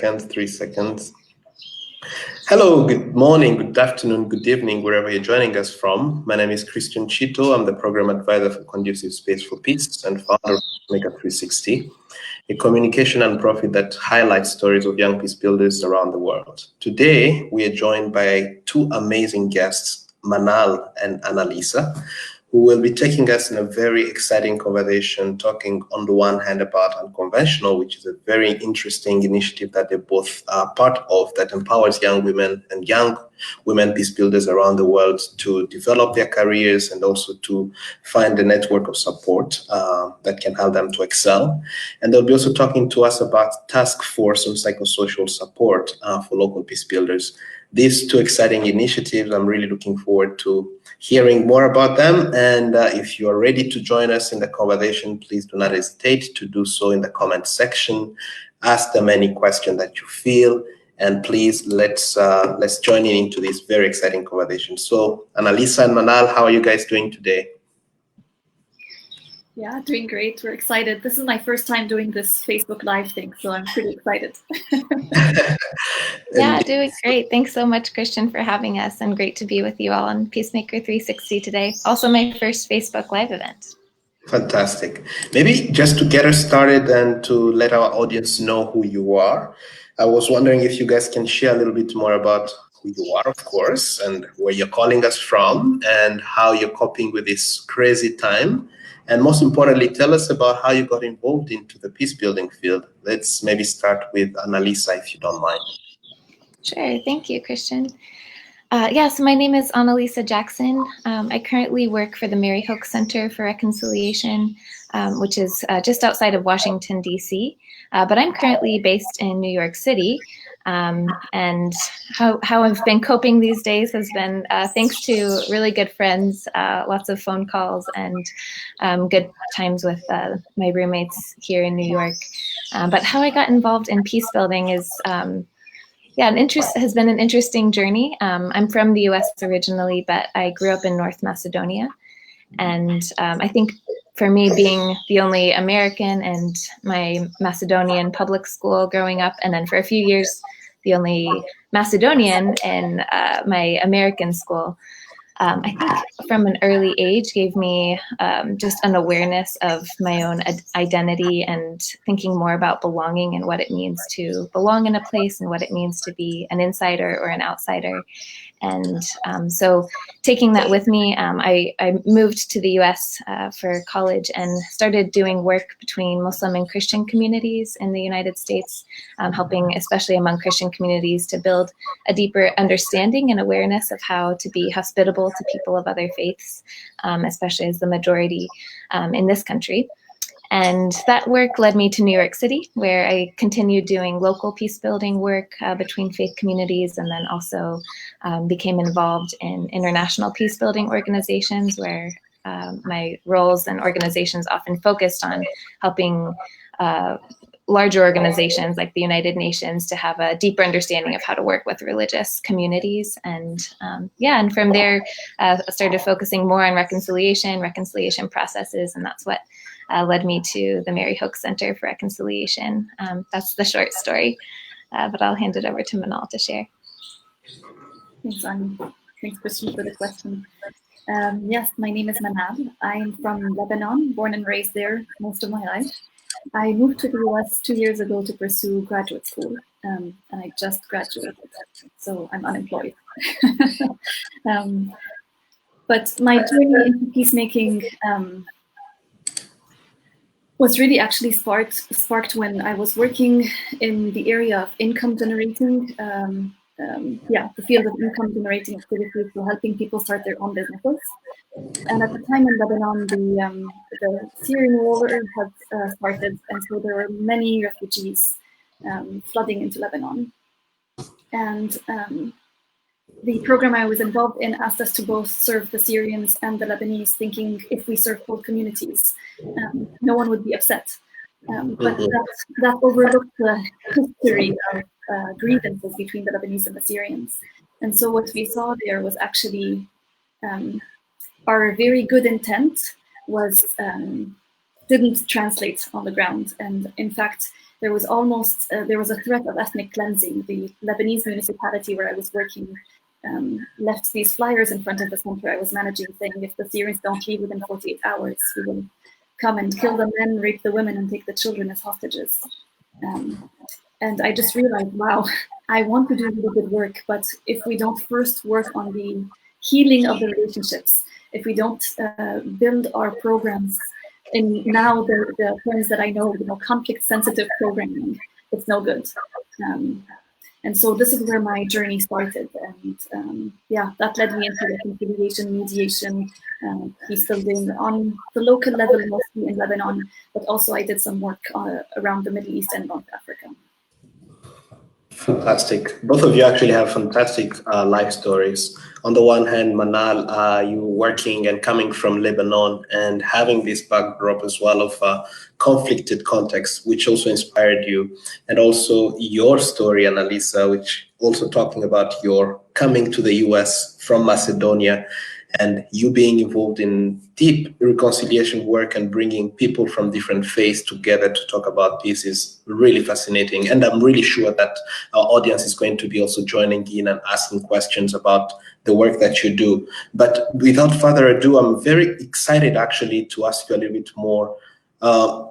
seconds, 3 seconds. Hello, good morning, good afternoon, good evening, wherever you're joining us from. My name is Christian Chito. I'm the Program Advisor for Conducive Space for Peace and founder of Maker 360, a communication nonprofit that highlights stories of young peace builders around the world. Today, we are joined by two amazing guests, Manal and Annalisa, who will be taking us in a very exciting conversation, talking on the one hand about Unconventional, which is a very interesting initiative that they both are part of that empowers young women and young women peace builders around the world to develop their careers and also to find a network of support that can help them to excel. And they'll be also talking to us about Task Force on Psychosocial Support for local peace builders. These two exciting initiatives, I'm really looking forward to hearing more about them. And if you are ready to join us in the conversation, please do not hesitate to do so in the comment section. Ask them any question that you feel, and please let's join into this very exciting conversation. So, Annalisa and Manal, how are you guys doing today? Yeah, doing great. We're excited. This is my first time doing this Facebook Live thing, so I'm pretty excited. Yeah, doing great. Thanks so much, Christian, for having us, and great to be with you all on Peacemaker 360 today. Also my first Facebook Live event. Fantastic. Maybe just to get us started and to let our audience know who you are, I was wondering if you guys can share a little bit more about who you are, of course, and where you're calling us from and how you're coping with this crazy time. And most importantly, tell us about how you got involved into the peace building field. Let's maybe start with Annalisa, if you don't mind. Sure. Thank you, Christian. So my name is Annalisa Jackson. I currently work for the Mary Hoke Center for Reconciliation, which is just outside of Washington, D.C. But I'm currently based in New York City. And how I've been coping these days has been thanks to really good friends, lots of phone calls, and good times with my roommates here in New York. But how I got involved in peace building is has been an interesting journey. I'm from the US originally, but I grew up in North Macedonia. And I think for me, being the only American and my Macedonian public school growing up, and then for a few years, the only Macedonian in my American school, I think from an early age gave me just an awareness of my own identity and thinking more about belonging and what it means to belong in a place and what it means to be an insider or an outsider. And so taking that with me, I moved to the US for college and started doing work between Muslim and Christian communities in the United States, helping especially among Christian communities to build a deeper understanding and awareness of how to be hospitable to people of other faiths, especially as the majority in this country. And that work led me to New York City, where I continued doing local peace building work between faith communities, and then also became involved in international peace building organizations, where my roles and organizations often focused on helping larger organizations like the United Nations to have a deeper understanding of how to work with religious communities. And and from there, I started focusing more on reconciliation processes, and that's what led me to the Mary Hoke Center for Reconciliation. That's the short story, but I'll hand it over to Manal to share. Thanks, Annie. Thanks, Christian, for the question. Yes, my name is Manal. I'm from Lebanon, born and raised there most of my life. I moved to the US 2 years ago to pursue graduate school, and I just graduated, so I'm unemployed. But my journey into peacemaking was really actually sparked when I was working in the area of income generating, the field of income generating activities, so helping people start their own businesses. And at the time in Lebanon, the Syrian war had started, and so there were many refugees flooding into Lebanon. And the program I was involved in asked us to both serve the Syrians and the Lebanese, thinking if we serve both communities, no one would be upset. But that overlooked the history of grievances between the Lebanese and the Syrians. And so what we saw there was actually our very good intent was didn't translate on the ground. And in fact, there was a threat of ethnic cleansing. The Lebanese municipality where I was working left these flyers in front of the center I was managing saying, if the Syrians don't leave within 48 hours, we will come and kill the men, rape the women, and take the children as hostages. And I just realized, wow, I want to do really good work, but if we don't first work on the healing of the relationships, if we don't build our programs in now the terms that I know, conflict-sensitive programming, it's no good. And so this is where my journey started. And yeah, that led me into reconciliation, mediation, peace building on the local level, mostly in Lebanon, but also I did some work around the Middle East and North Africa. Fantastic. Both of you actually have fantastic life stories. On the one hand, Manal, you working and coming from Lebanon and having this backdrop as well of conflicted context, which also inspired you. And also your story, Annalisa, which also talking about your coming to the US from Macedonia and you being involved in deep reconciliation work and bringing people from different faiths together to talk about peace is really fascinating. And I'm really sure that our audience is going to be also joining in and asking questions about the work that you do. But without further ado, I'm very excited actually to ask you a little bit more.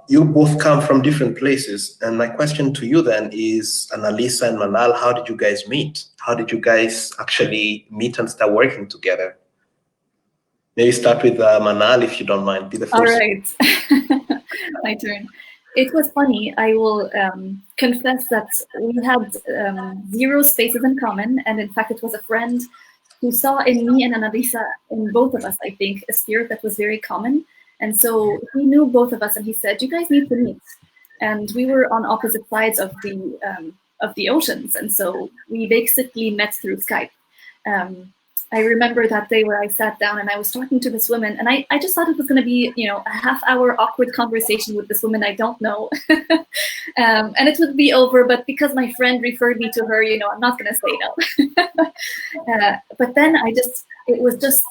You both come from different places. And my question to you then is, Annalisa and Manal, how did you guys meet? How did you guys actually meet and start working together? Maybe start with Manal, if you don't mind. Be the first. All right. My turn. It was funny. I will confess that we had 0 spaces in common. And in fact, it was a friend who saw in me and Annalisa, in both of us, I think, a spirit that was very common. And so he knew both of us and he said, you guys need to meet. And we were on opposite sides of the oceans. And so we basically met through Skype. I remember that day where I sat down and I was talking to this woman, and I just thought it was going to be, a half-hour awkward conversation with this woman I don't know, and it would be over. But because my friend referred me to her, I'm not going to say no. But then it was just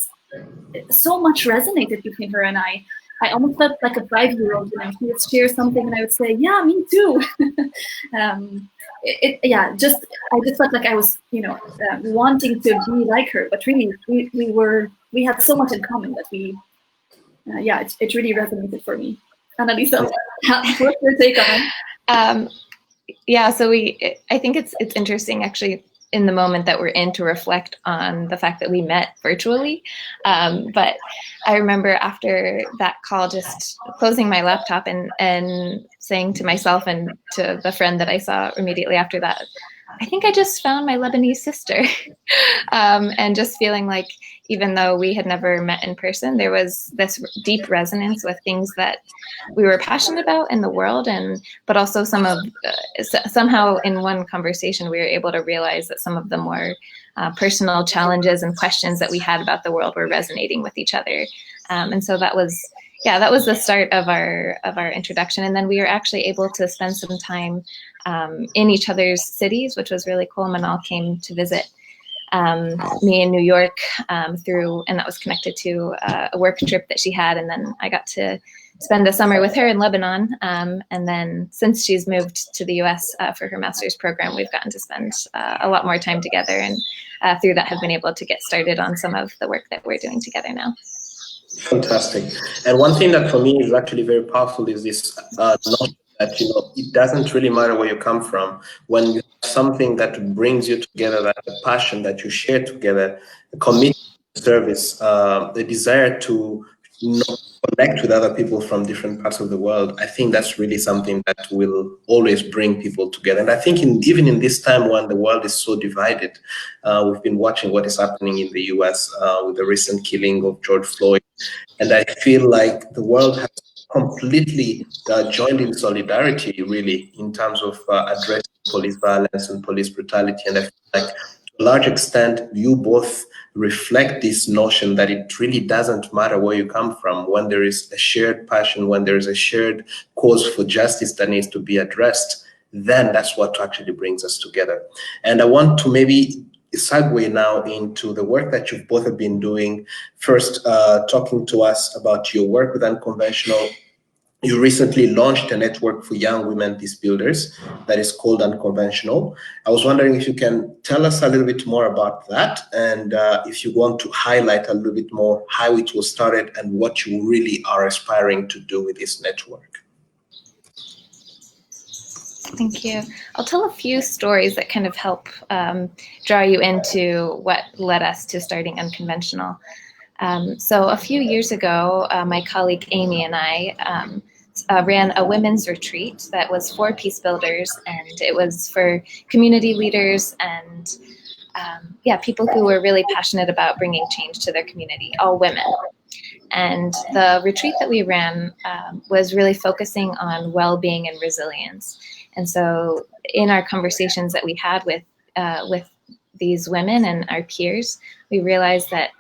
so much resonated between her and I. I almost felt like a 5-year-old. She would share something, and I would say, "Yeah, me too." I just felt like I was, wanting to be like her. But really, we had so much in common that it really resonated for me. Annalisa, what's your take on it? So I think it's interesting actually in the moment that we're in to reflect on the fact that we met virtually. But I remember after that call, just closing my laptop and saying to myself and to the friend that I saw immediately after that, I think I just found my Lebanese sister. And just feeling like, even though we had never met in person, there was this deep resonance with things that we were passionate about in the world, but also somehow in one conversation we were able to realize that some of the more personal challenges and questions that we had about the world were resonating with each other. And so that was the start of our introduction. And then we were actually able to spend some time in each other's cities, which was really cool. Manal came to visit me in New York and that was connected to a work trip that she had. And then I got to spend the summer with her in Lebanon. And then since she's moved to the US for her master's program, we've gotten to spend a lot more time together. And through that have been able to get started on some of the work that we're doing together now. Fantastic. And one thing that for me is actually very powerful is this notion that, it doesn't really matter where you come from. When you have something that brings you together, that a passion that you share together, a commitment to service, the desire to connect with other people from different parts of the world, I think that's really something that will always bring people together. And I think even in this time when the world is so divided, we've been watching what is happening in the US with the recent killing of George Floyd. And I feel like the world has completely joined in solidarity, really, in terms of addressing police violence and police brutality. And I feel like to a large extent, you both reflect this notion that it really doesn't matter where you come from. When there is a shared passion, when there is a shared cause for justice that needs to be addressed, then that's what actually brings us together. And I want to maybe segue now into the work that you've both have been doing. First, talking to us about your work with Unconventional, You recently launched a network for young women peacebuilders that is called Unconventional. I was wondering if you can tell us a little bit more about that, and if you want to highlight a little bit more how it was started and what you really are aspiring to do with this network. Thank you. I'll tell a few stories that kind of help draw you into what led us to starting Unconventional. So a few years ago, my colleague Amy and I ran a women's retreat that was for Peacebuilders, and it was for community leaders and people who were really passionate about bringing change to their community, all women. And the retreat that we ran was really focusing on well-being and resilience. And so in our conversations that we had with these women and our peers, we realized that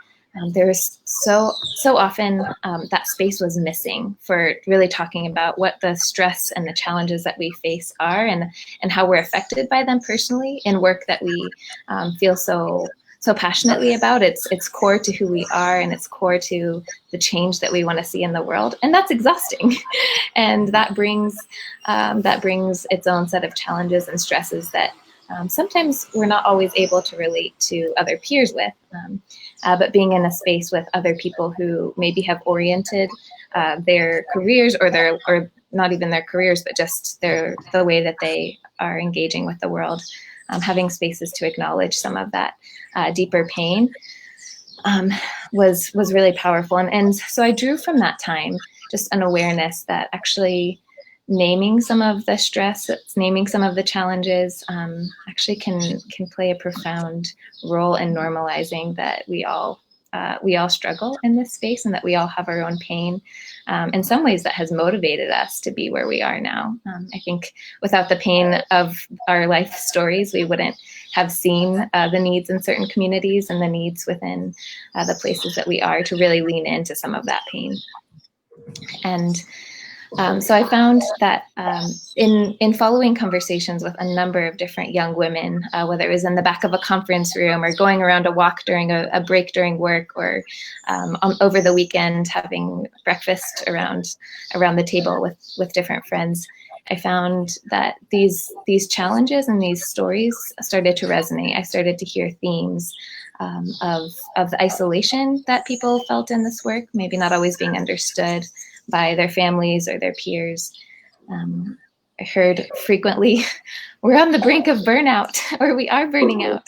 there was so often that space was missing for really talking about what the stress and the challenges that we face are, and how we're affected by them personally in work that we feel so passionately about. It's core to who we are, and it's core to the change that we want to see in the world, and that's exhausting. And that brings its own set of challenges and stresses that sometimes we're not always able to relate to other peers with. But being in a space with other people who maybe have oriented their careers, or not even their careers, but just the way that they are engaging with the world, having spaces to acknowledge some of that deeper pain was really powerful. And so I drew from that time just an awareness that actually naming some of the stress, naming some of the challenges, actually can play a profound role in normalizing that we all struggle in this space, and that we all have our own pain. In some ways, that has motivated us to be where we are now. I think without the pain of our life stories, we wouldn't have seen the needs in certain communities and the needs within the places that we are, to really lean into some of that pain. And so I found that in following conversations with a number of different young women, whether it was in the back of a conference room, or going around a walk during a break during work, or over the weekend having breakfast around the table with different friends, I found that these challenges and these stories started to resonate. I started to hear themes of the isolation that people felt in this work, maybe not always being understood by their families or their peers. I heard frequently, we're on the brink of burnout, or we are burning out,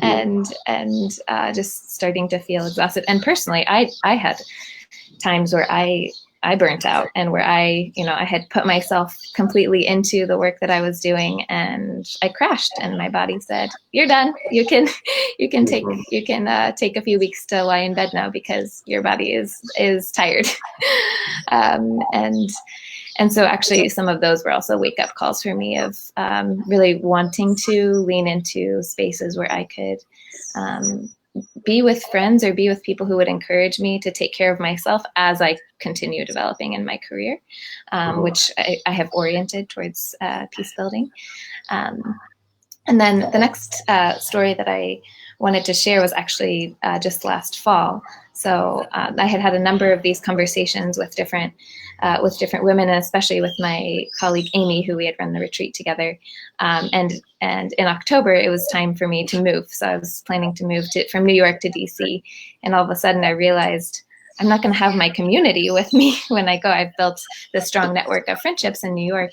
and just starting to feel exhausted. And personally, I had times where I burnt out, and where I had put myself completely into the work that I was doing, and I crashed, and my body said, "You're done. You can take a few weeks to lie in bed now, because your body is tired." And so actually some of those were also wake-up calls for me of really wanting to lean into spaces where I could be with friends, or be with people who would encourage me to take care of myself as I continue developing in my career, which I have oriented towards peace building. And then the next story that I wanted to share was actually just last fall. So I had a number of these conversations with different women, and especially with my colleague Amy, who we had run the retreat together. And in October, it was time for me to move. So I was planning to move from New York to DC. And all of a sudden I realized I'm not going to have my community with me when I go. I've built this strong network of friendships in New York.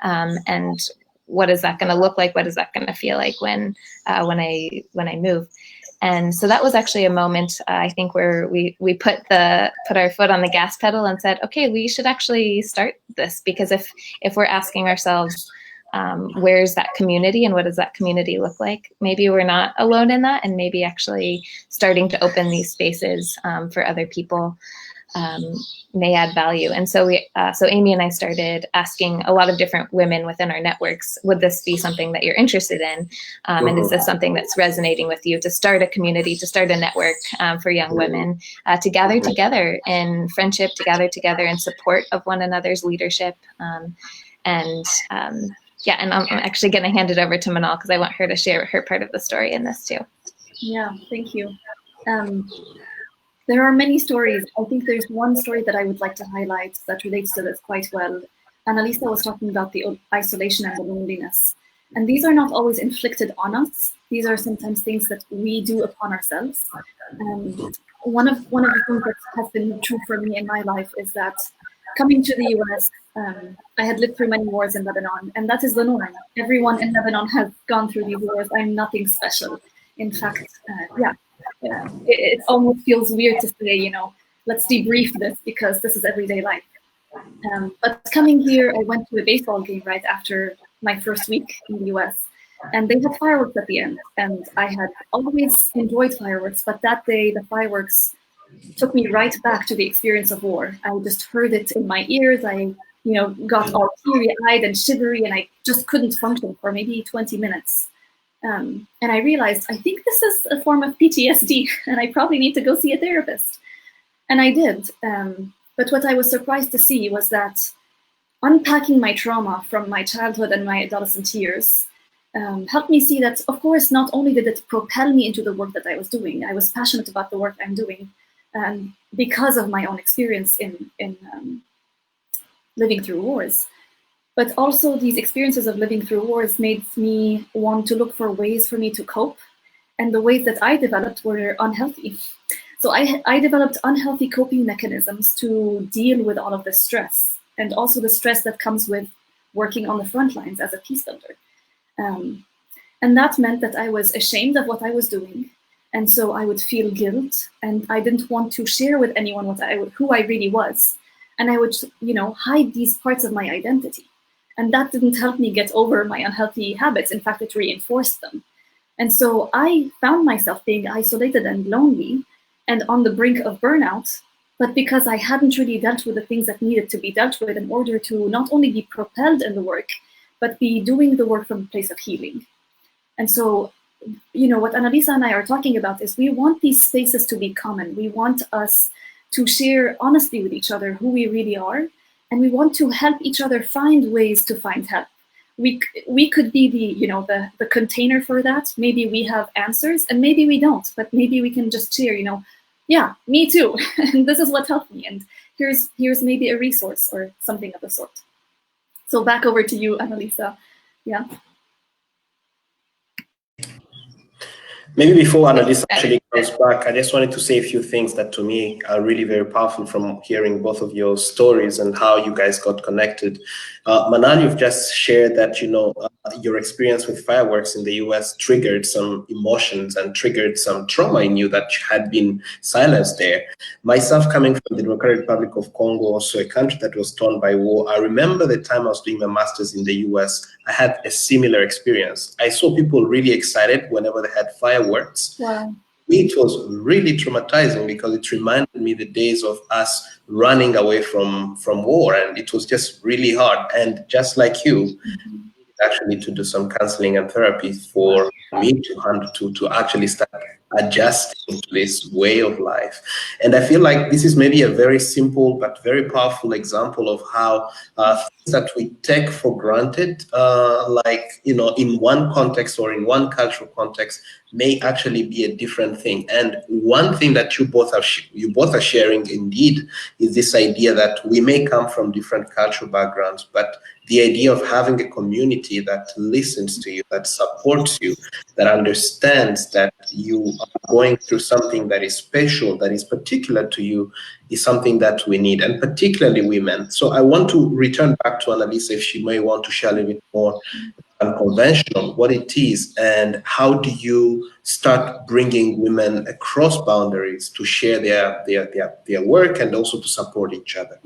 And what is that going to look like? What is that going to feel like when I move? And so that was actually a moment, I think, where we put our foot on the gas pedal and said, okay, we should actually start this, because if we're asking ourselves, where's that community and what does that community look like, maybe we're not alone in that, and maybe actually starting to open these spaces for other people may add value. And so so Amy and I started asking a lot of different women within our networks, would this be something that you're interested in? And is this something that's resonating with you, to start a community, to start a network for young women, to gather together in friendship, to gather together in support of one another's leadership. And I'm actually going to hand it over to Manal, because I want her to share her part of the story in this too. Yeah, thank you. There are many stories. I think there's one story that I would like to highlight that relates to this quite well. Annalisa was talking about the isolation and the loneliness. And these are not always inflicted on us. These are sometimes things that we do upon ourselves. One of the things that has been true for me in my life is that coming to the US, I had lived through many wars in Lebanon, and that is the norm. Everyone in Lebanon has gone through these wars. I'm nothing special. In fact, it almost feels weird to say, you know, let's debrief this because this is everyday life. But coming here, I went to a baseball game right after my first week in the US, and they had fireworks at the end. And I had always enjoyed fireworks, but that day the fireworks took me right back to the experience of war. I just heard it in my ears. I, you know, got all teary-eyed and shivery, and I just couldn't function for maybe 20 minutes. And I realized, I think this is a form of PTSD, and I probably need to go see a therapist. And I did. But what I was surprised to see was that unpacking my trauma from my childhood and my adolescent years helped me see that, of course, not only did it propel me into the work that I was doing, I was passionate about the work I'm doing because of my own experience in living through wars. But also these experiences of living through wars made me want to look for ways for me to cope. And the ways that I developed were unhealthy. So I developed unhealthy coping mechanisms to deal with all of the stress, and also the stress that comes with working on the front lines as a peace builder. And that meant that I was ashamed of what I was doing. And so I would feel guilt, and I didn't want to share with anyone who I really was. And I would, you know, hide these parts of my identity. And that didn't help me get over my unhealthy habits. In fact, it reinforced them. And so I found myself being isolated and lonely and on the brink of burnout, but because I hadn't really dealt with the things that needed to be dealt with in order to not only be propelled in the work, but be doing the work from a place of healing. And so, you know, what Annalisa and I are talking about is we want these spaces to be common. We want us to share honestly with each other who we really are, and we want to help each other find ways to find help. We could be the container for that. Maybe we have answers and maybe we don't, but maybe we can just share, you know, yeah, me too. And this is what helped me. And here's maybe a resource or something of the sort. So back over to you, Annalisa. Yeah. Maybe before Annalisa actually comes back, I just wanted to say a few things that to me are really very powerful from hearing both of your stories and how you guys got connected. Manal, you've just shared that, you know, your experience with fireworks in the US triggered some emotions and triggered some trauma in you that had been silenced there. Myself, coming from the Democratic Republic of Congo, also a country that was torn by war, I remember the time I was doing my master's in the US, I had a similar experience. I saw people really excited whenever they had fireworks. Wow. It was really traumatizing because it reminded me the days of us running away from war, and it was just really hard. And just like you, actually to do some counseling and therapy for me to actually start adjusting to this way of life. And I feel like this is maybe a very simple but very powerful example of how things that we take for granted, like, you know, in one context or in one cultural context, may actually be a different thing. And one thing that you both are sharing indeed is this idea that we may come from different cultural backgrounds, but the idea of having a community that listens to you, that supports you, that understands that you are going through something that is special, that is particular to you, is something that we need, and particularly women. So I want to return back to Annalisa if she may want to share a little bit more Unconventional, what it is, and how do you start bringing women across boundaries to share their work and also to support each other.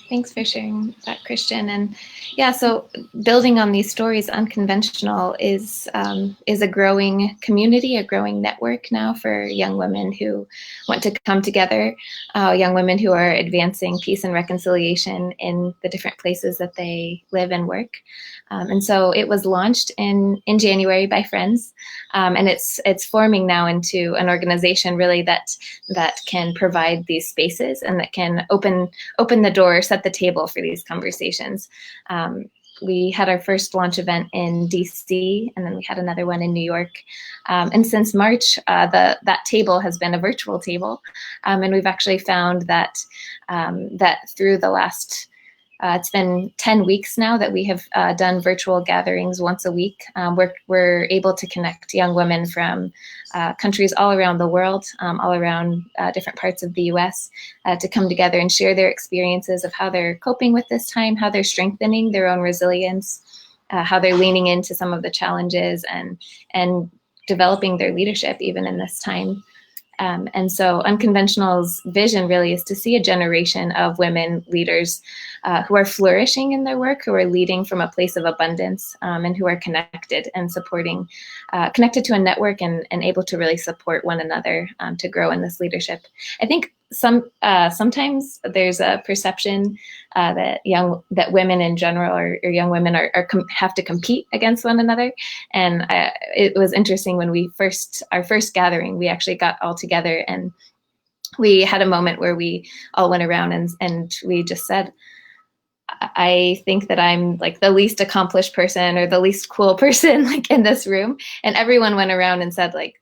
Thanks for sharing that, Christian. And yeah, so building on these stories, Unconventional is a growing community, a growing network now for young women who want to come together, young women who are advancing peace and reconciliation in the different places that they live and work. And so it was launched in January by friends, and it's forming now into an organization really that can provide these spaces and that can open the door, set the table for these conversations. we had our first launch event in DC, and then we had another one in New York. And since March, that table has been a virtual table. And we've actually found that through the last it's been 10 weeks now that we have done virtual gatherings once a week. We're able to connect young women from countries all around the world, all around different parts of the US, to come together and share their experiences of how they're coping with this time, how they're strengthening their own resilience, how they're leaning into some of the challenges and developing their leadership even in this time. And so Unconventional's vision really is to see a generation of women leaders who are flourishing in their work, who are leading from a place of abundance, and who are connected and supporting, connected to a network and able to really support one another to grow in this leadership. I think sometimes there's a perception that women in general or young women have to compete against one another. And it was interesting when our first gathering, we actually got all together and we had a moment where we all went around and we just said, I think that I'm like the least accomplished person or the least cool person like in this room. And everyone went around and said like,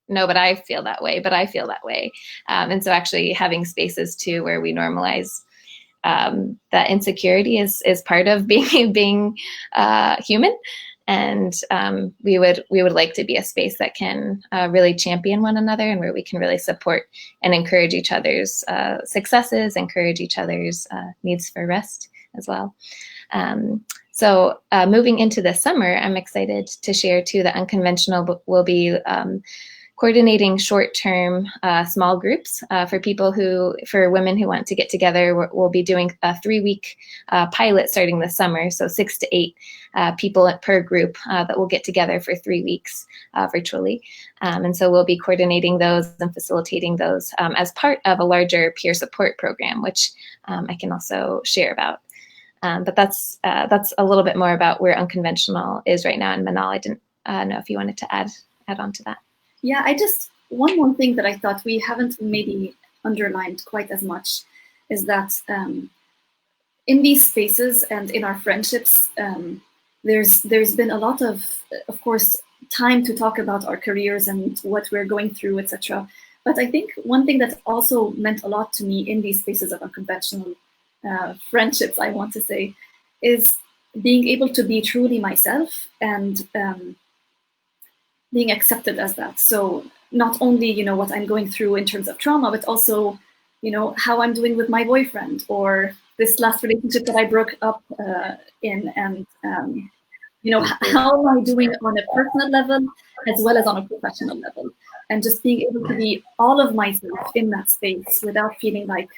no, but I feel that way, and so actually having spaces too where we normalize that insecurity is part of being human, and we would like to be a space that can really champion one another and where we can really support and encourage each other's successes, encourage each other's needs for rest as well. So moving into the summer, I'm excited to share too that Unconventional will be coordinating short-term small groups for women who want to get together. We'll be doing a 3-week pilot starting this summer, so 6 to 8 people per group that will get together for 3 weeks virtually. And so we'll be coordinating those and facilitating those as part of a larger peer support program, which I can also share about. But that's a little bit more about where Unconventional is right now. And Manal, I didn't know if you wanted to add on to that. Yeah, one more thing that I thought we haven't maybe underlined quite as much is that in these spaces and in our friendships, there's been a lot of course, time to talk about our careers and what we're going through, etc. But I think one thing that also meant a lot to me in these spaces of unconventional friendships, I want to say, is being able to be truly myself and being accepted as that. So not only, what I'm going through in terms of trauma, but also, how I'm doing with my boyfriend or this last relationship that I broke up in, and, how am I doing on a personal level as well as on a professional level, and just being able to be all of myself in that space without feeling like,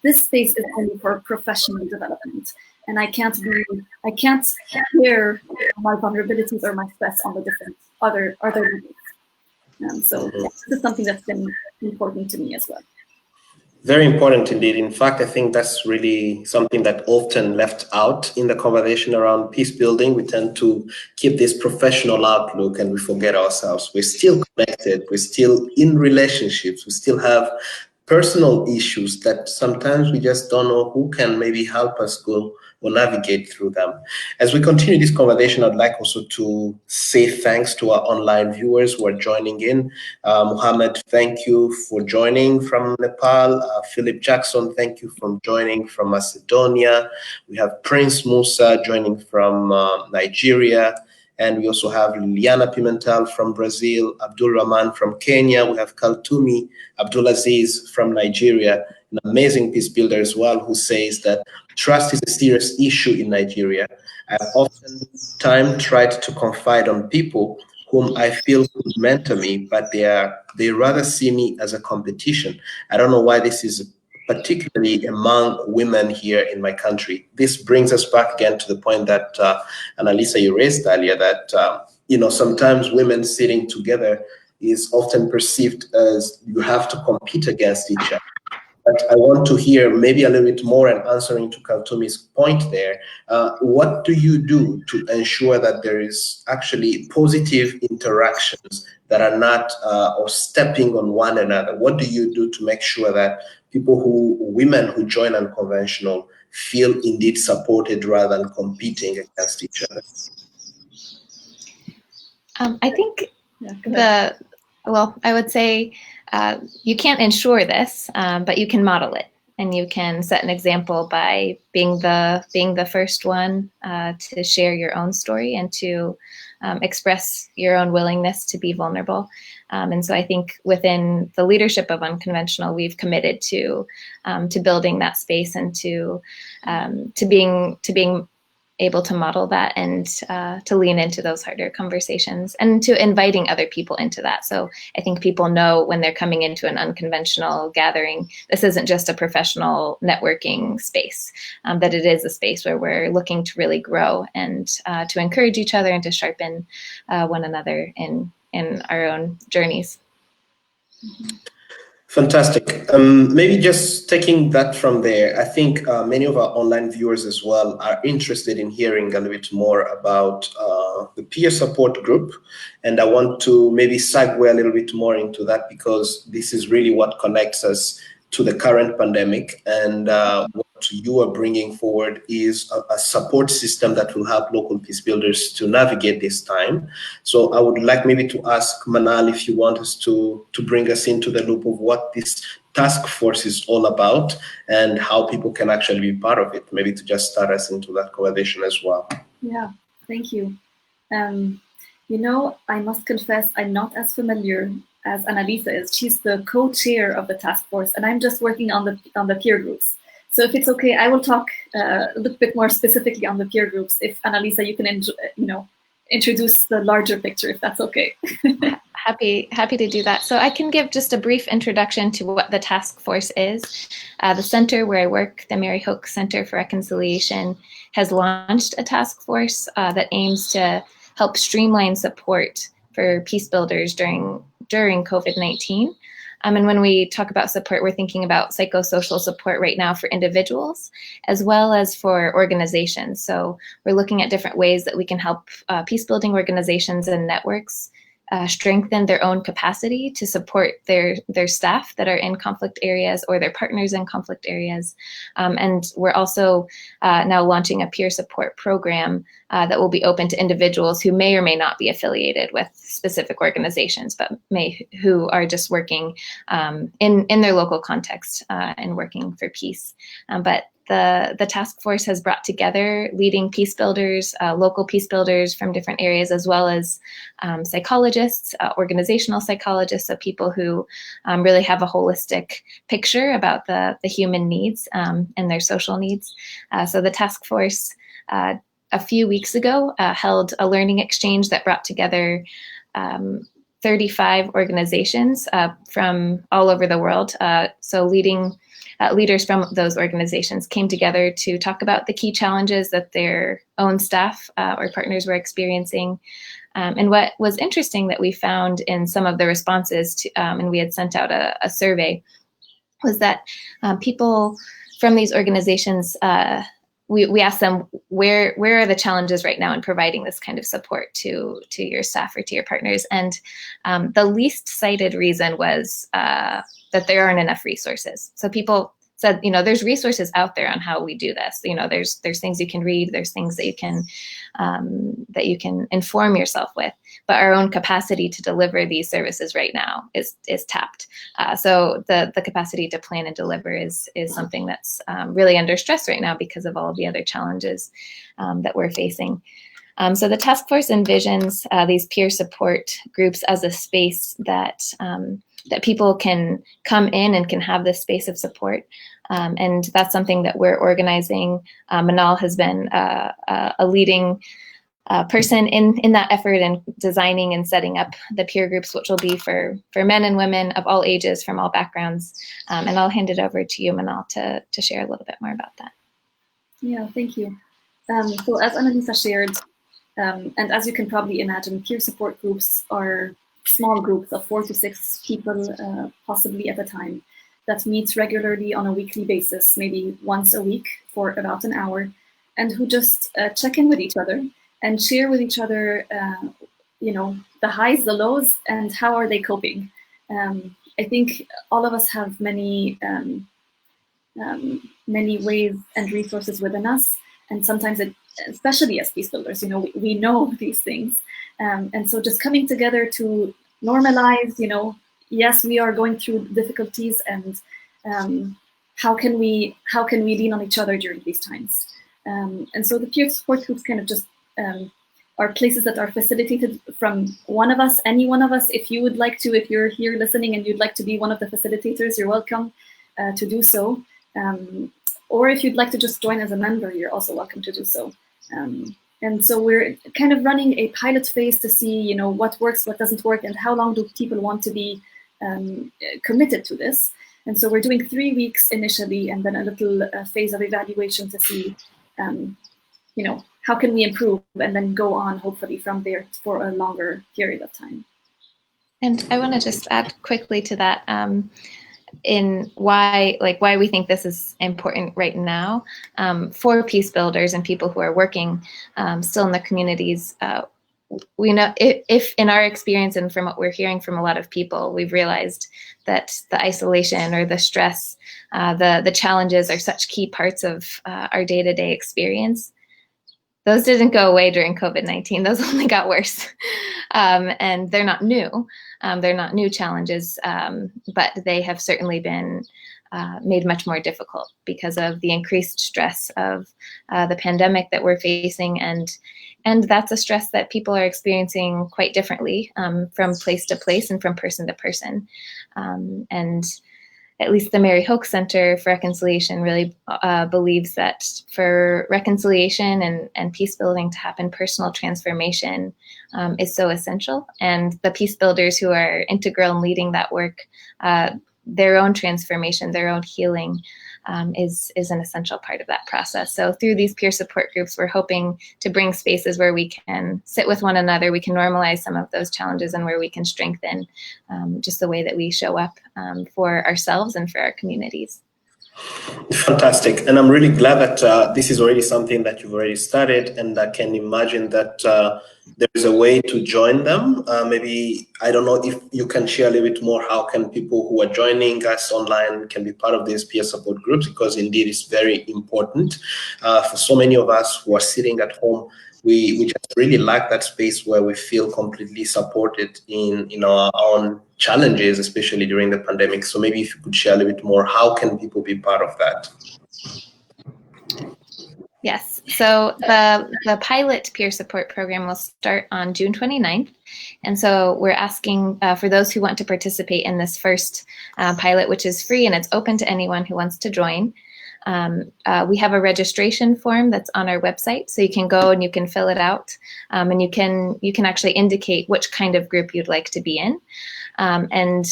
this space is only for professional development. And I can't share my vulnerabilities or my stress on the different other levels. So this is something that's been important to me as well. Very important indeed. In fact, I think that's really something that often left out in the conversation around peace building. We tend to keep this professional outlook and we forget ourselves. We're still connected. We're still in relationships. We still have personal issues that sometimes we just don't know who can maybe help us go or navigate through them. As we continue this conversation, I'd like also to say thanks to our online viewers who are joining in. Mohammed, thank you for joining from Nepal. Philip Jackson, thank you for joining from Macedonia. We have Prince Musa joining from Nigeria. And we also have Liliana Pimentel from Brazil, Abdul Rahman from Kenya. We have Kaltumi Abdulaziz from Nigeria, an amazing peace builder as well, who says that trust is a serious issue in Nigeria. I've often tried to confide on people whom I feel could mentor me, but they rather see me as a competition. I don't know why this is particularly among women here in my country. This brings us back again to the point that Annalisa, you raised earlier, that sometimes women sitting together is often perceived as you have to compete against each other. But I want to hear maybe a little bit more, and answering to Kaltumi's point there, what do you do to ensure that there is actually positive interactions that are not or stepping on one another? What do you do to make sure that women who join Unconventional feel indeed supported rather than competing against each other? I think I would say you can't ensure this, but you can model it, and you can set an example by being the first one to share your own story and to express your own willingness to be vulnerable. And so I think within the leadership of Unconventional, we've committed to building that space and to being able to model that and to lean into those harder conversations and to inviting other people into that. So I think people know when they're coming into an unconventional gathering, this isn't just a professional networking space, that it is a space where we're looking to really grow and to encourage each other and to sharpen one another in our own journeys. Fantastic. Maybe just taking that from there, I think many of our online viewers as well are interested in hearing a little bit more about the peer support group. And I want to maybe segue a little bit more into that, because this is really what connects us to the current pandemic. And what you are bringing forward is a support system that will help local peace builders to navigate this time. So I would like maybe to ask Manal if you want us to bring us into the loop of what this task force is all about and how people can actually be part of it, maybe to just start us into that conversation as well. Yeah, thank you. You know, I must confess, I'm not as familiar as Annalisa is. She's the co-chair of the task force, and I'm just working on the peer groups. So if it's okay, I will talk a little bit more specifically on the peer groups. If Annalisa, you can introduce the larger picture, if that's okay. Happy to do that. So I can give just a brief introduction to what the task force is. The center where I work, the Mary Hoke Center for Reconciliation, has launched a task force that aims to help streamline support for peace builders during COVID-19. And when we talk about support, we're thinking about psychosocial support right now for individuals as well as for organizations. So we're looking at different ways that we can help peace building organizations and networks strengthen their own capacity to support their staff that are in conflict areas or their partners in conflict areas. And we're also now launching a peer support program that will be open to individuals who may or may not be affiliated with specific organizations, but who are just working in their local context and working for peace. But the task force has brought together leading peace builders, local peace builders from different areas, as well as psychologists, organizational psychologists, so people who really have a holistic picture about the human needs and their social needs. So the task force a few weeks ago held a learning exchange that brought together 35 organizations from all over the world. So leaders from those organizations came together to talk about the key challenges that their own staff or partners were experiencing. And what was interesting that we found in some of the responses to, and we had sent out a survey, was that people from these organizations, we asked them, where are the challenges right now in providing this kind of support to your staff or to your partners? And the least cited reason was that there aren't enough resources. So people said, there's resources out there on how we do this. There's things you can read, there's things that you can inform yourself with, but our own capacity to deliver these services right now is tapped. So the capacity to plan and deliver is something that's really under stress right now because of all of the other challenges that we're facing. So the task force envisions these peer support groups as a space that people can come in and can have this space of support. And that's something that we're organizing. Manal has been a leading person in that effort and designing and setting up the peer groups, which will be for men and women of all ages from all backgrounds. And I'll hand it over to you, Manal, to share a little bit more about that. Yeah, thank you. So as Annalisa shared, and as you can probably imagine, peer support groups are small groups of 4 to 6 people, possibly at a time, that meet regularly on a weekly basis, maybe once a week for about an hour, and who just check in with each other and share with each other, the highs, the lows, and how are they coping. I think all of us have many many ways and resources within us, and sometimes especially as peace builders, we know these things, and so just coming together to normalize, yes, we are going through difficulties, and how can we lean on each other during these times? And so the peer support groups kind of just are places that are facilitated from one of us, any one of us. If you would like to, if you're here listening and you'd like to be one of the facilitators, you're welcome to do so. Or if you'd like to just join as a member, you're also welcome to do so. And so we're kind of running a pilot phase to see, what works, what doesn't work, and how long do people want to be committed to this. And so we're doing 3 weeks initially, and then a little phase of evaluation to see, how can we improve, and then go on hopefully from there for a longer period of time. And I want to just add quickly to that, in why we think this is important right now for peace builders and people who are working still in the communities. We know, if in our experience and from what we're hearing from a lot of people, we've realized that the isolation or the stress, the challenges are such key parts of our day-to-day experience. Those didn't go away during COVID-19. Those only got worse. And they're not new. They're not new challenges, but they have certainly been made much more difficult because of the increased stress of the pandemic that we're facing. And that's a stress that people are experiencing quite differently from place to place and from person to person. And at least the Mary Hoke Center for Reconciliation really believes that for reconciliation and peace building to happen, personal transformation is so essential. And the peace builders who are integral in leading that work, their own transformation, their own healing is an essential part of that process. So through these peer support groups, we're hoping to bring spaces where we can sit with one another, we can normalize some of those challenges, and where we can strengthen just the way that we show up for ourselves and for our communities. Fantastic. And I'm really glad that this is already something that you've already started, and I can imagine that there is a way to join them. Maybe, I don't know if you can share a little bit more, how can people who are joining us online can be part of these peer support groups, because indeed it's very important for so many of us who are sitting at home. We just really lack that space where we feel completely supported in our own challenges, especially during the pandemic. So maybe if you could share a little bit more, how can people be part of that? Yes, so the pilot peer support program will start on June 29th. And so we're asking for those who want to participate in this first pilot, which is free and it's open to anyone who wants to join. We have a registration form that's on our website, so you can go and you can fill it out, and you can actually indicate which kind of group you'd like to be in. And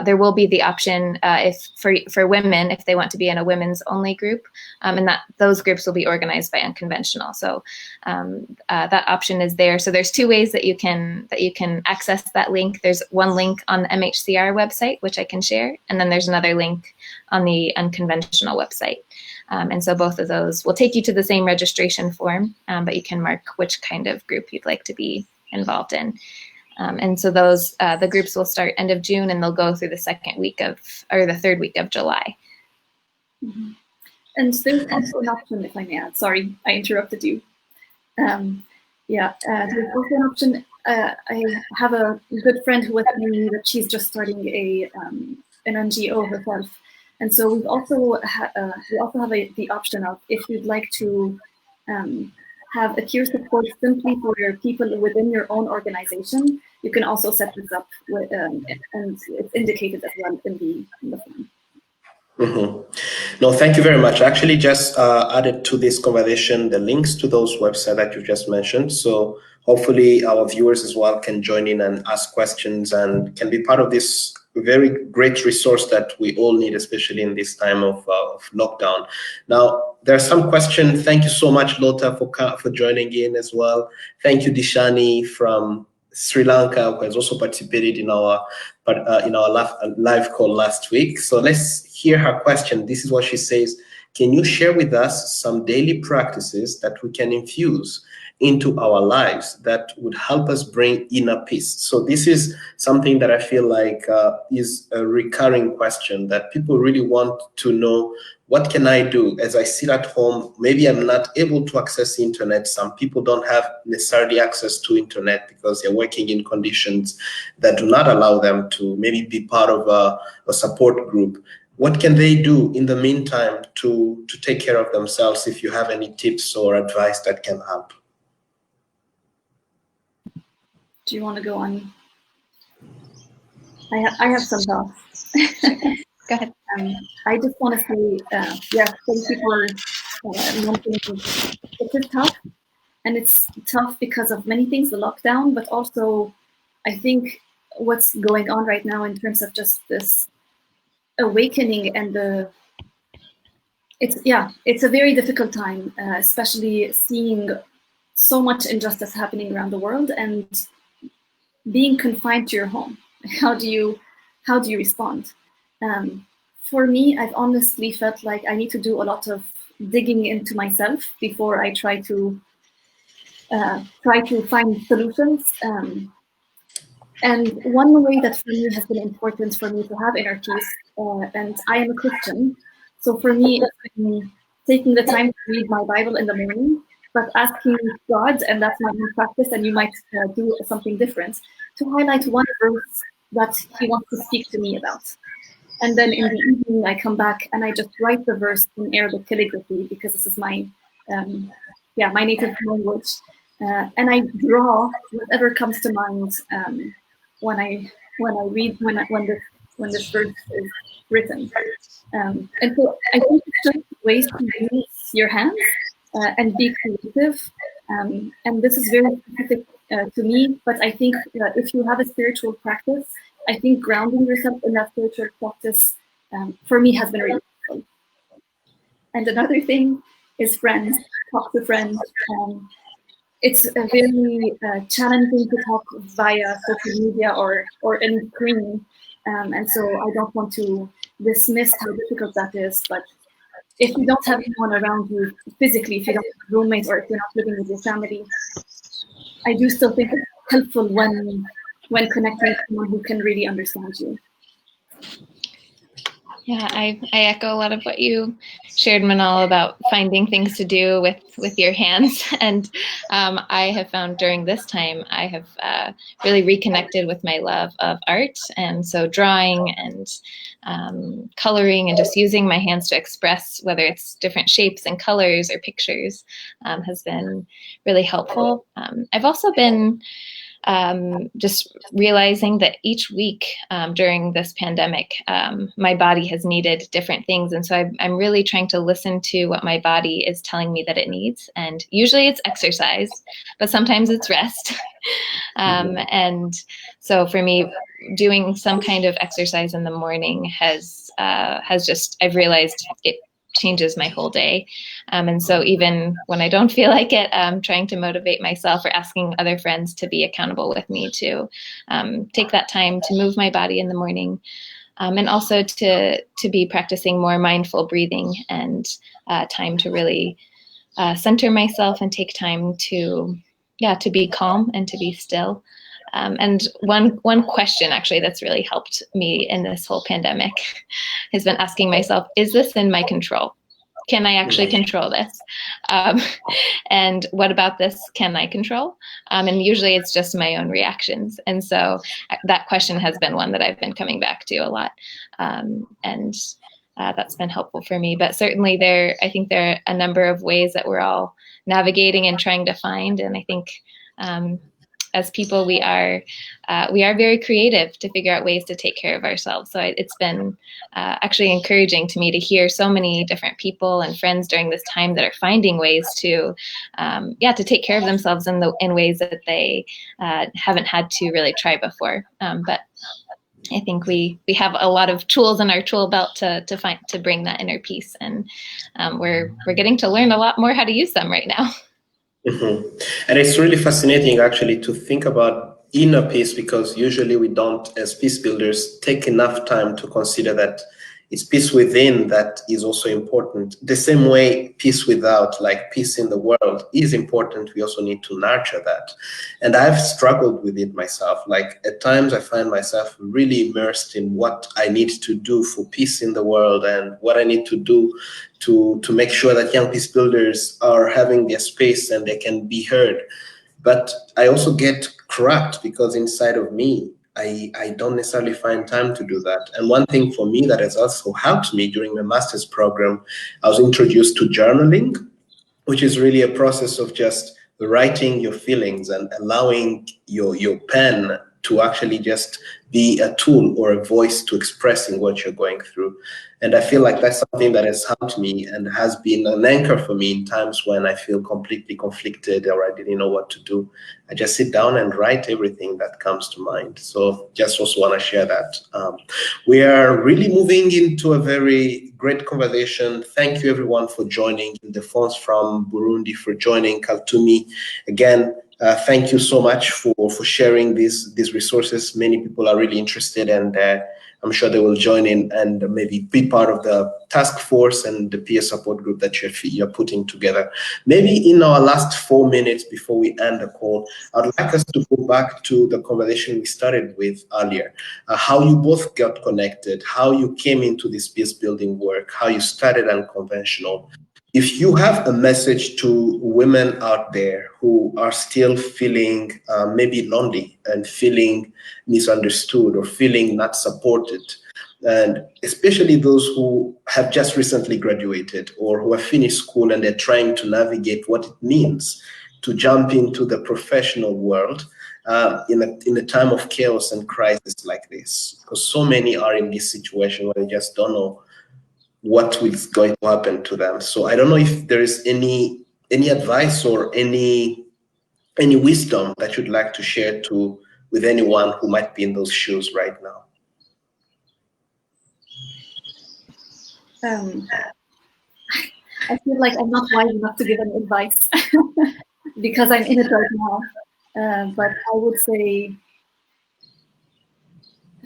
there will be the option if for women, if they want to be in a women's only group, and that those groups will be organized by Unconventional. So that option is there. So there's 2 ways that you can access that link. There's one link on the MHCR website, which I can share, and then there's another link on the Unconventional website. And so both of those will take you to the same registration form, but you can mark which kind of group you'd like to be involved in. And so those the groups will start end of June, and they'll go through the the 3rd week of July. Mm-hmm. And there's also an option, if I may add. Sorry, I interrupted you. There's also an option. I have a good friend who was telling me that she's just starting an NGO herself. And so we also have the option of, if you'd like to have a peer support simply for your people within your own organization, you can also set this up with, and it's indicated as well in the form. Mm-hmm. No, thank you very much. I actually just added to this conversation the links to those websites that you just mentioned. So hopefully our viewers as well can join in and ask questions and can be part of this very great resource that we all need, especially in this time of lockdown. Now, there are some questions. Thank you so much, Lota, for joining in as well. Thank you, Dishani from Sri Lanka, who has also participated in our live call last week. So let's hear her question. This is what she says. Can you share with us some daily practices that we can infuse into our lives that would help us bring inner peace? So this is something that I feel like is a recurring question that people really want to know. What can I do as I sit at home? Maybe I'm not able to access the internet. Some people don't have necessarily access to internet because they're working in conditions that do not allow them to maybe be part of a support group. What can they do in the meantime to take care of themselves, if you have any tips or advice that can help? Do you want to go on? I have some thoughts. Go ahead. I just want to say, yeah, thank you for mentioning it is tough. And it's tough because of many things, the lockdown, but also I think what's going on right now in terms of just this awakening and it's a very difficult time, especially seeing so much injustice happening around the world and being confined to your home. How do you respond? For me, I've honestly felt like I need to do a lot of digging into myself before I try to find solutions. And one way that for me has been important for me to have inner peace, and I am a Christian, so for me it's been taking the time to read my Bible in the morning, but asking God, and that's my own practice, and you might do something different, to highlight one verse that He wants to speak to me about. And then in the evening, I come back and I just write the verse in Arabic calligraphy, because this is my native language. And I draw whatever comes to mind when I read when this verse is written. And so I think it's just ways to use your hands and be creative. And this is very specific to me, but I think if you have a spiritual practice, I think grounding yourself in that spiritual practice for me has been really helpful. And another thing is friends. Talk to friends. It's very challenging to talk via social media or any screen, and so I don't want to dismiss how difficult that is. But if you don't have anyone around you physically, if you don't have a roommate or if you're not living with your family, I do still think it's helpful when connecting with someone who can really understand you. Yeah, I echo a lot of what you shared, Manal, about finding things to do with your hands. And I have found during this time, I have really reconnected with my love of art. And so drawing and coloring and just using my hands to express, whether it's different shapes and colors or pictures, has been really helpful. I've also been just realizing that each week during this pandemic, my body has needed different things. And so I'm really trying to listen to what my body is telling me that it needs. And usually it's exercise, but sometimes it's rest. And so for me, doing some kind of exercise in the morning has just, I've realized it changes my whole day. And so even when I don't feel like it, I'm trying to motivate myself or asking other friends to be accountable with me to take that time to move my body in the morning. And also to be practicing more mindful breathing and time to really center myself and take time to be calm and to be still. And one question actually that's really helped me in this whole pandemic has been asking myself, is this in my control? Can I actually control this? And what about this can I control? And usually it's just my own reactions. And so that question has been one that I've been coming back to a lot. And that's been helpful for me. But certainly I think there are a number of ways that we're all navigating and trying to find. And I think as people, we are very creative to figure out ways to take care of ourselves. So it's been actually encouraging to me to hear so many different people and friends during this time that are finding ways to take care of themselves in ways that they haven't had to really try before. But I think we have a lot of tools in our tool belt to bring that inner peace, and we're getting to learn a lot more how to use them right now. Mm-hmm. And it's really fascinating actually to think about inner peace, because usually we don't, as peace builders, take enough time to consider that it's peace within that is also important. The same way peace without, like peace in the world, is important, we also need to nurture that. And I've struggled with it myself. Like at times I find myself really immersed in what I need to do for peace in the world and what I need to do to make sure that young peace builders are having their space and they can be heard. But I also get cracked because inside of me, I don't necessarily find time to do that. And one thing for me that has also helped me during my master's program, I was introduced to journaling, which is really a process of just writing your feelings and allowing your pen to actually just be a tool or a voice to expressing what you're going through. And I feel like that's something that has helped me and has been an anchor for me in times when I feel completely conflicted or I didn't know what to do. I just sit down and write everything that comes to mind. So just also want to share that. We are really moving into a very great conversation. Thank you everyone for joining. The phones from Burundi for joining. Kaltumi, again, thank you so much for sharing these resources. Many people are really interested, and I'm sure they will join in and maybe be part of the task force and the peer support group that you're putting together. Maybe in our last 4 minutes before we end the call, I'd like us to go back to the conversation we started with earlier, how you both got connected, how you came into this peace building work, how you started Unconventional. If you have a message to women out there who are still feeling maybe lonely and feeling misunderstood or feeling not supported, and especially those who have just recently graduated or who have finished school and they're trying to navigate what it means to jump into the professional world in a time of chaos and crisis like this, because so many are in this situation where they just don't know what is going to happen to them. So I don't know if there is any advice or any wisdom that you'd like to share with anyone who might be in those shoes right now. I feel like I'm not wise enough to give any advice because I'm in it right now. But I would say,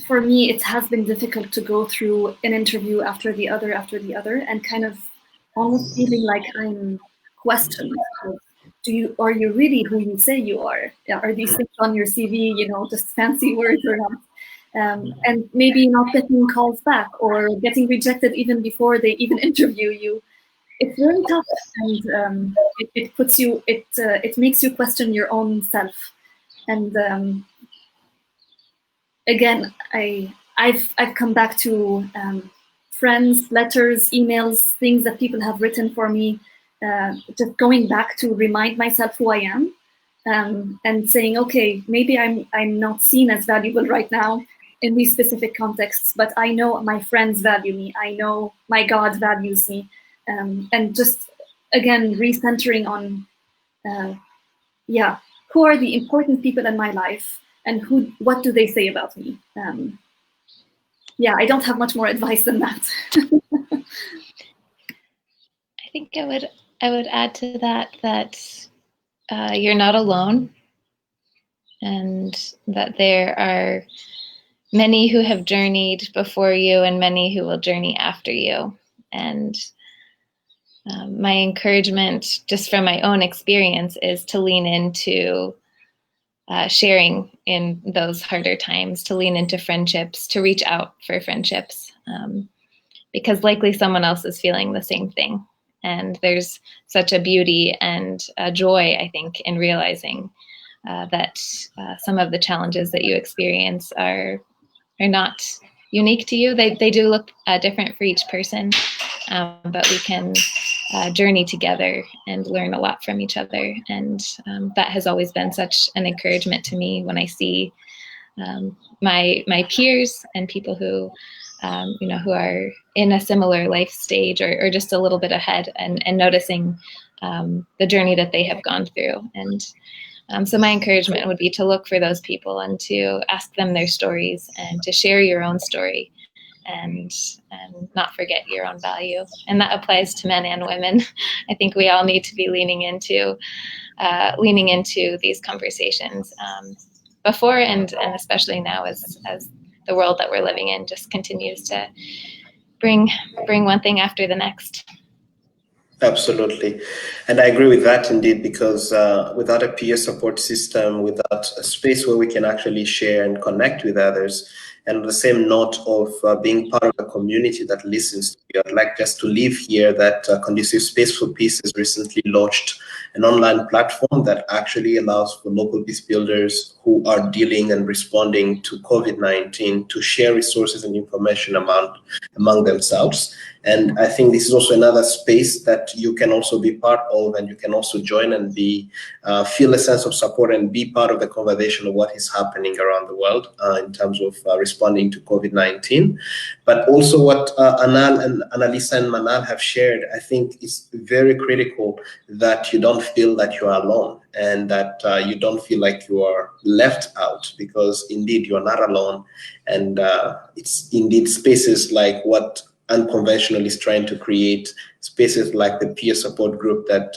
for me, it has been difficult to go through an interview after the other, and kind of almost feeling like I'm questioned. Are you really who you say you are? Are these things on your CV, just fancy words or not? And maybe not getting calls back or getting rejected even before they even interview you. It's very tough, and it puts you. It makes you question your own self. And again, I've come back to friends, letters, emails, things that people have written for me. Just going back to remind myself who I am, and saying, okay, maybe I'm not seen as valuable right now in these specific contexts, but I know my friends value me. I know my God values me, and just again recentering on, who are the important people in my life, and what do they say about me? I don't have much more advice than that. I think I would add to that you're not alone, and that there are many who have journeyed before you and many who will journey after you. And my encouragement, just from my own experience, is to lean into sharing in those harder times, to lean into friendships, to reach out for friendships, because likely someone else is feeling the same thing. And there's such a beauty and a joy, I think, in realizing that some of the challenges that you experience are not unique to you. They do look different for each person, but we can journey together and learn a lot from each other. And that has always been such an encouragement to me when I see my peers and people who who are in a similar life stage or just a little bit ahead, and noticing the journey that they have gone through. And so my encouragement would be to look for those people and to ask them their stories and to share your own story, and not forget your own value. And that applies to men and women. I think we all need to be leaning into these conversations before and especially now as the world that we're living in just continues to bring one thing after the next. Absolutely. And I agree with that indeed, because without a peer support system, without a space where we can actually share and connect with others, and on the same note of being part of a community that listens to you, I'd like just to leave here that Conducive Space for Peace has recently launched an online platform that actually allows for local peace builders who are dealing and responding to COVID-19 to share resources and information among themselves. And I think this is also another space that you can also be part of, and you can also join and be feel a sense of support and be part of the conversation of what is happening around the world in terms of responding to COVID-19. But also what Annalisa and Manal have shared, I think is very critical, that you don't feel that you are alone, and that you don't feel like you are left out, because indeed you are not alone. And it's indeed spaces like what Unconventional is trying to create, spaces like the peer support group that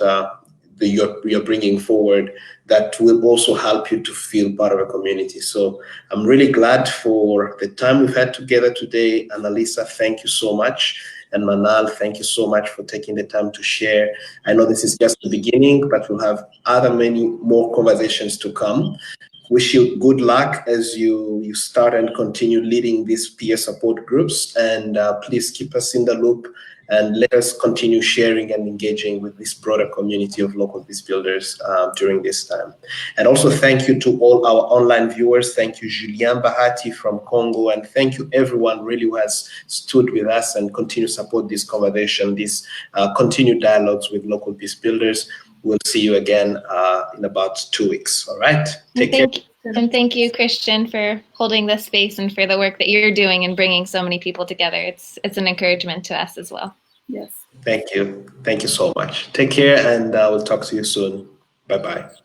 you're bringing forward, that will also help you to feel part of a community. So I'm really glad for the time we've had together today. Annalisa, thank you so much. And Manal, thank you so much for taking the time to share. I know this is just the beginning, but we'll have many more conversations to come. Wish you good luck as you start and continue leading these peer support groups. And please keep us in the loop, and let us continue sharing and engaging with this broader community of local peace builders during this time. And also thank you to all our online viewers. Thank you, Julien Bahati from Congo. And thank you everyone really who has stood with us and continue to support this conversation, these continued dialogues with local peace builders. We'll see you again in about 2 weeks. All right. Take care. And thank you, Christian, for holding this space and for the work that you're doing and bringing so many people together. It's an encouragement to us as well. Yes. Thank you. Thank you so much. Take care, and we'll talk to you soon. Bye-bye.